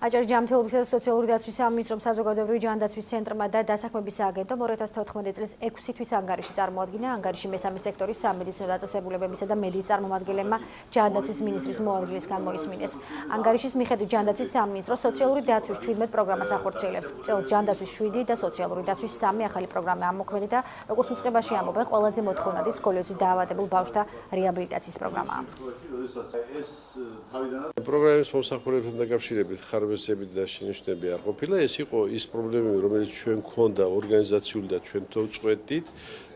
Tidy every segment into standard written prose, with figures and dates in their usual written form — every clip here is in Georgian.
აჭარის ჯანმრთელობისა და სოციალური დაცვის სამინისტრომ საზოგადოებრივი ჯანდაცვის ცენტრმა და დასაქმების სააგენტომ 2014 წლის 6 თვის ანგარიში წარმოადგინა. ანგარიში მესამე სექტორის სამედიცინო დაწესებულებებისა და მედიის წარმომადგენლებმა ჯანდაცვის მინისტრის მოადგილისგან მოისმინეს. ანგარიშის მიხედვით ჯანდაცვის სამინისტრო სოციალური დაცვის 17 პროგრამას ახორციელებს. წელს ჯანდაცვის 7 და სოციალური დაცვის 3 ახალი პროგრამა ამოქმედა, როგორც უწყებაში ამბობენ, ყველაზე მოთხოვნადი სკოლიოზით დაავადებულ ბავშვთა რეაბილიტაციის პროგრამაა. პროგრამის მომსახურებთან დაკავშირებით ხარვეზები და შენიშვნები არ ყოფილა. ეს იყო ის პრობლემები, რომელიც ჩვენ გვქონდა ორგანიზაციული და ჩვენ დავწყვეტით.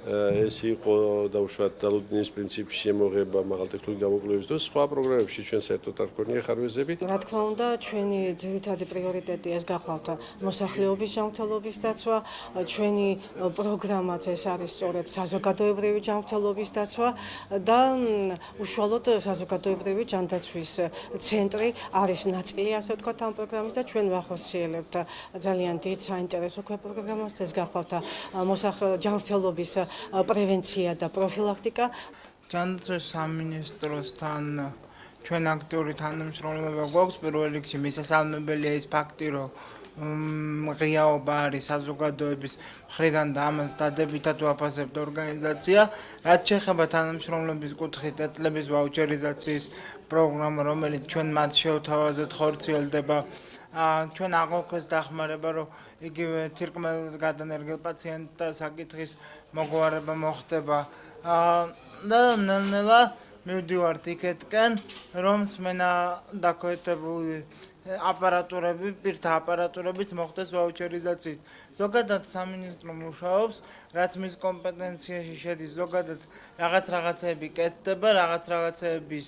ეს იყო დაუშვათ დალუდინის პრინციპის შემოღება, მაღალტექნოლოგიური გამოკვლევის და სხვა პროგრამებში ჩვენ საერთოდ არ გვქონია ხარვეზები. რა თქმა უნდა, ჩვენი ძირითადი პრიორიტეტი ეს გახლავთ მოსახლეობის ჯანმრთელობის დაცვა, ჩვენი პროგრამაც ეს არის სწორედ საზოგადოებრივი ჯანმრთელობის დაცვა და უშუალოდ საზოგადოებრივი ჯანდაცვის ცენტრი არის ნაწილი, ასე ვთქვათ, ამ პროგრამის და ჩვენ ვახორციელებთ ძალიან დიდ საინტერესო პროგრამას, ეს გახლავთ ჯანმრთელობის პრევენცია და პროფილაქტიკა. ჯანდაცვის სამინისტროსთან ჩვენ აქტიური თანამშრომლობა გვაქვს. პირველ რიგში მისასალმებელია ის ფაქტი, რომ ღიაობა არის საზოგადოების მხრიდან და ამას დადებითად ვაფასებთ ორგანიზაცია. რაც შეეხება თანამშრომლობის კუთხით წლების ვაუჩერიზაციის პროგრამა, რომელიც ჩვენ მათ შევთავაზეთ, ხორციელდება. ჩვენ აღვქვეს დახმარება, რომ იგივე თირკმელს გადანერგილ პაციენტთა საკითხის მოგვარება მოხდება და ნელ-ნელა მივდივართ იქეთკენ, რომ სმენა დაქვეთებული აპარატურები, პირთა აპარატურებით მოხდეს ვაუჩერიზაციის. ზოგადად სამინისტრო მუშაობს, რაც მის კომპეტენციაში შედის, ზოგადად რაღაცეები კეთდება, რაღაცეების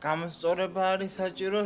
გამოსწორება არის საჭირო.